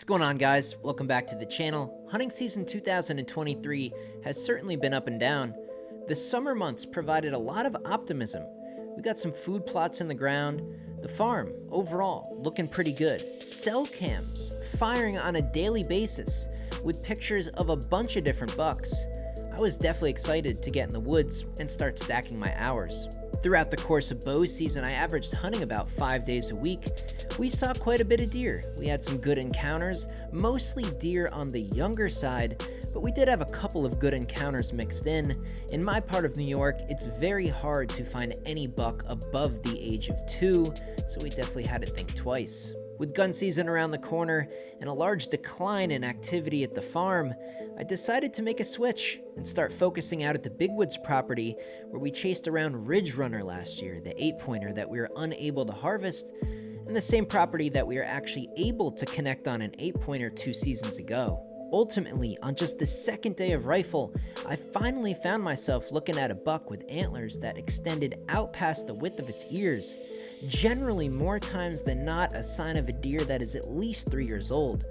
going on, guys? Welcome back to the channel. Hunting season 2023 has certainly been up and down. The summer months provided a lot of optimism. We got some food plots in the ground. The farm, overall, looking pretty good. Cell cams firing on a daily basis with pictures of a bunch of different bucks. I was definitely excited to get in the woods and start stacking my hours. Throughout the course of bow season, I averaged hunting about 5 days a week. We saw quite a bit of deer. We had some good encounters, mostly deer on the younger side, but we did have a couple of good encounters mixed in. In my part of New York, it's very hard to find any buck above the age of 2, so we definitely had to think twice. With gun season around the corner and a large decline in activity at the farm, I decided to make a switch and start focusing out at the Big Woods property where we chased around Ridge Runner last year, the 8-pointer that we were unable to harvest, and the same property that we were actually able to connect on an 8-pointer 2 seasons ago. Ultimately, on just the second day of rifle, I finally found myself looking at a buck with antlers that extended out past the width of its ears. Generally, more times than not, a sign of a deer that is at least 3 years old.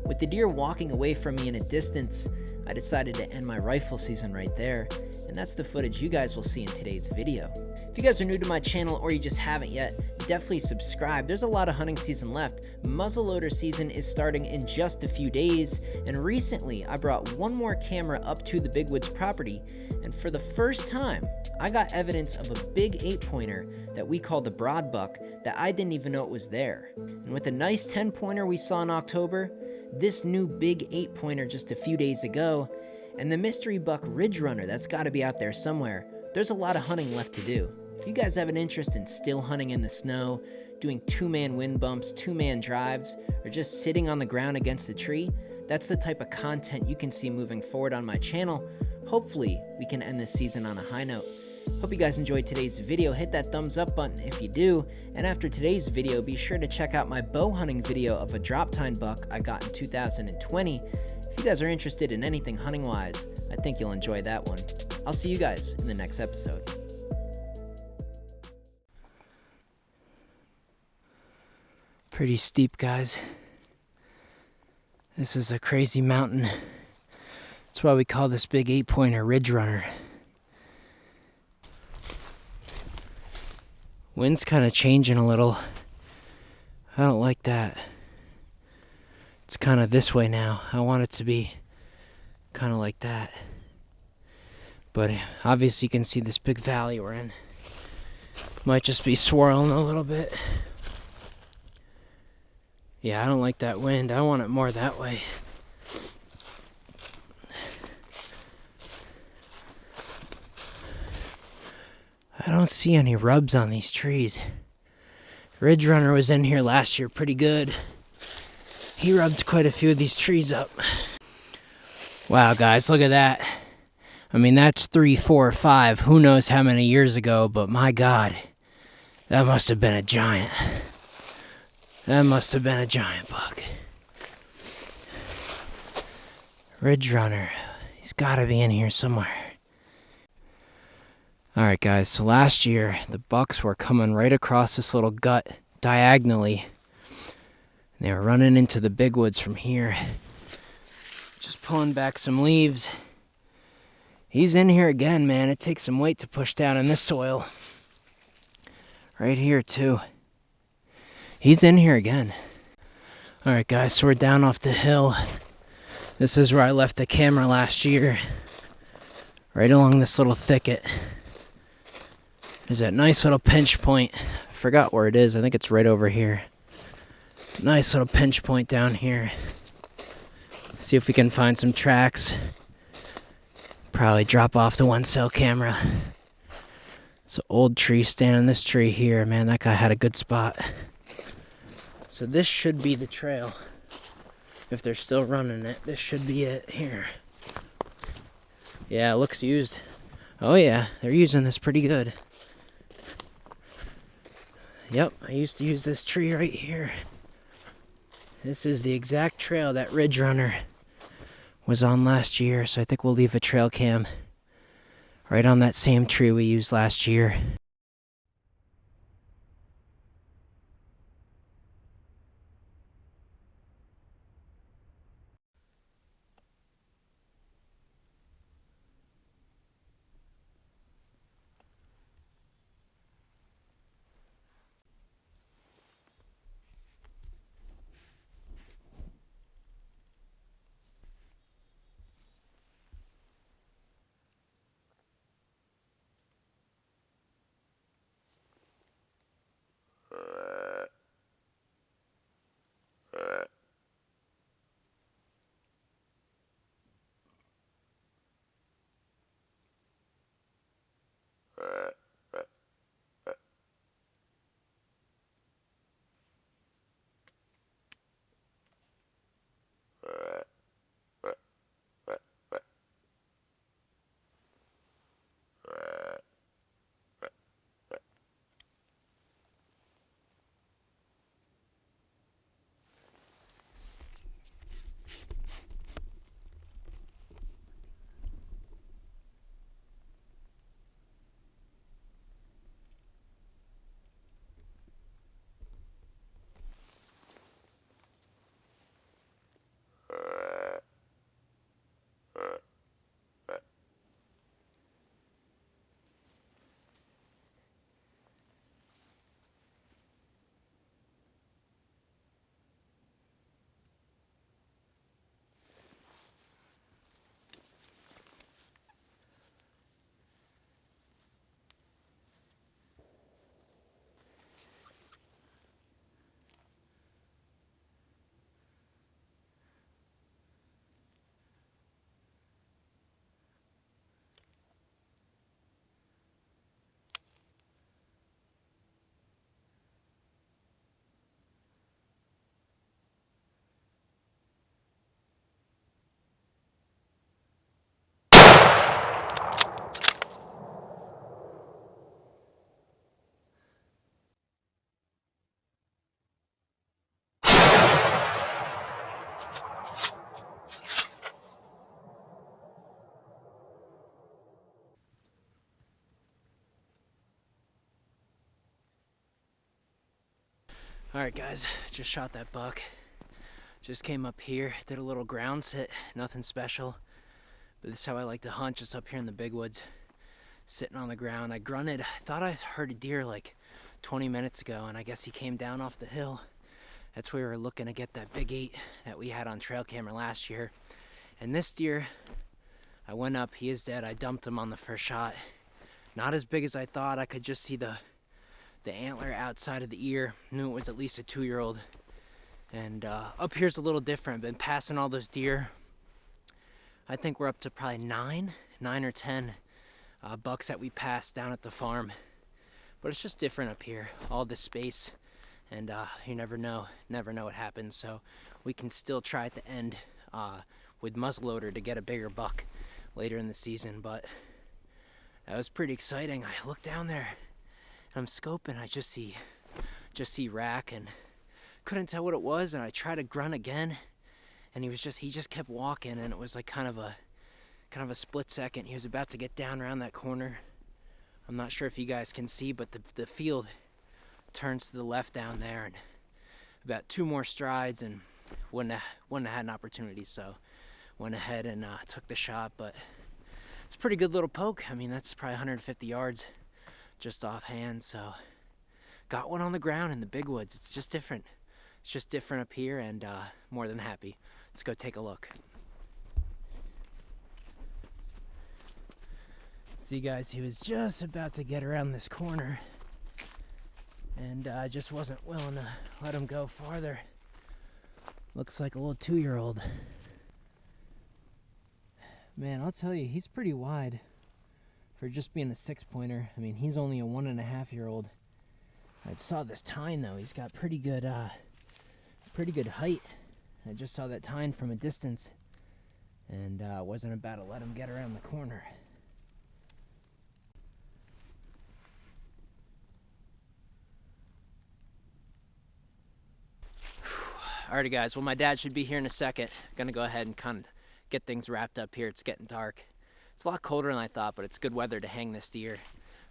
With the deer walking away from me in a distance, I decided to end my rifle season right there, and that's the footage you guys will see in today's video. If you guys are new to my channel or you just haven't yet, definitely subscribe. There's a lot of hunting season left. Muzzleloader season is starting in just a few days, and recently I brought one more camera up to the Big Woods property, and for the first time, I got evidence of a big 8-pointer that we call the broad buck that I didn't even know it was there. And with a nice 10-pointer we saw in October, this new big 8-pointer just a few days ago, and the mystery buck Ridge Runner that's got to be out there somewhere, there's a lot of hunting left to do. If you guys have an interest in still hunting in the snow, doing 2-man wind bumps, 2-man drives, or just sitting on the ground against a tree, that's the type of content you can see moving forward on my channel. Hopefully, we can end this season on a high note. Hope you guys enjoyed today's video. Hit that thumbs up button if you do, and after today's video, be sure to check out my bow hunting video of a drop tine buck I got in 2020. If you guys are interested in anything hunting wise, I think you'll enjoy that one. I'll see you guys in the next episode. Pretty steep, guys. This is a crazy mountain. That's why we call this big 8-pointer Ridge Runner. Wind's kind of changing a little. I don't like that. It's kind of this way now. I want it to be kind of like that. But obviously you can see this big valley we're in. Might just be swirling a little bit. Yeah, I don't like that wind. I want it more that way. I don't see any rubs on these trees. Ridge Runner was in here last year pretty good. He rubbed quite a few of these trees up. Wow, guys, look at that. I mean, that's 3, 4, 5, who knows how many years ago, but my God, that must have been a giant. That must have been a giant buck. Ridge Runner, he's gotta be in here somewhere. Alright guys, so last year the bucks were coming right across this little gut diagonally. They were running into the Big Woods from here. Just pulling back some leaves. He's in here again, man. It takes some weight to push down in this soil. Right here too. He's in here again. Alright guys, so we're down off the hill. This is where I left the camera last year. Right along this little thicket. There's that nice little pinch point. I forgot where it is. I think it's right over here. Nice little pinch point down here. See if we can find some tracks. Probably drop off the 1-cell camera. It's an old tree standing this tree here. Man, that guy had a good spot. So this should be the trail. If they're still running it, this should be it here. Yeah, it looks used. Oh yeah, they're using this pretty good. Yep, I used to use this tree right here. This is the exact trail that Ridge Runner was on last year, so I think we'll leave a trail cam right on that same tree we used last year. Alright guys, just shot that buck. Just came up here, did a little ground sit, nothing special. But this is how I like to hunt, just up here in the big woods. Sitting on the ground. I grunted. I thought I heard a deer like 20 minutes ago, and I guess he came down off the hill. That's where we were looking to get that big 8 that we had on trail camera last year. And this deer, I went up, he is dead. I dumped him on the first shot. Not as big as I thought. I could just see the antler outside of the ear. Knew it was at least a 2-year-old. And up here's a little different. Been passing all those deer. I think we're up to probably 9 or 10 bucks that we passed down at the farm. But it's just different up here. All this space. And you never know what happens. So we can still try at the end with muzzleloader to get a bigger buck later in the season. But that was pretty exciting. I look down there. I'm scoping, I just see rack and couldn't tell what it was, and I tried to grunt again, and he just kept walking, and it was like kind of a split second. He was about to get down around that corner. I'm not sure if you guys can see, but the field turns to the left down there, and about 2 more strides and wouldn't have had an opportunity, so went ahead and took the shot. But it's a pretty good little poke. I mean, that's probably 150 yards. Just offhand, so got one on the ground in the big woods. It's just different. It's just different up here, and more than happy. Let's go take a look. See guys, he was just about to get around this corner, and I just wasn't willing to let him go farther. Looks like a little 2-year-old. Man, I'll tell you, he's pretty wide. For just being a 6-pointer. I mean, he's only a 1.5-year-old. I saw this tine though. He's got pretty good height. I just saw that tine from a distance, and wasn't about to let him get around the corner. Alrighty guys, well my dad should be here in a second. Gonna go ahead and kind of get things wrapped up here. It's getting dark. It's a lot colder than I thought, but it's good weather to hang this deer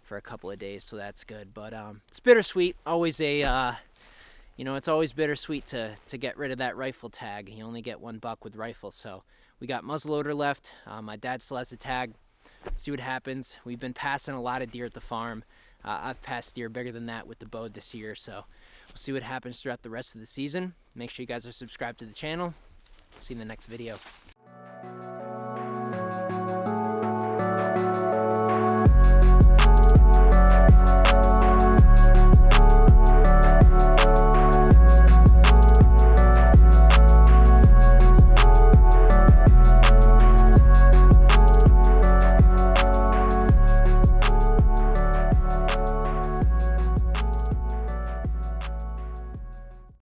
for a couple of days, so that's good. But it's bittersweet. Always it's always bittersweet to get rid of that rifle tag. You only get 1 buck with rifle, so we got muzzleloader left. My dad still has a tag. See what happens. We've been passing a lot of deer at the farm. I've passed deer bigger than that with the bow this year, so we'll see what happens throughout the rest of the season. Make sure you guys are subscribed to the channel. See you in the next video.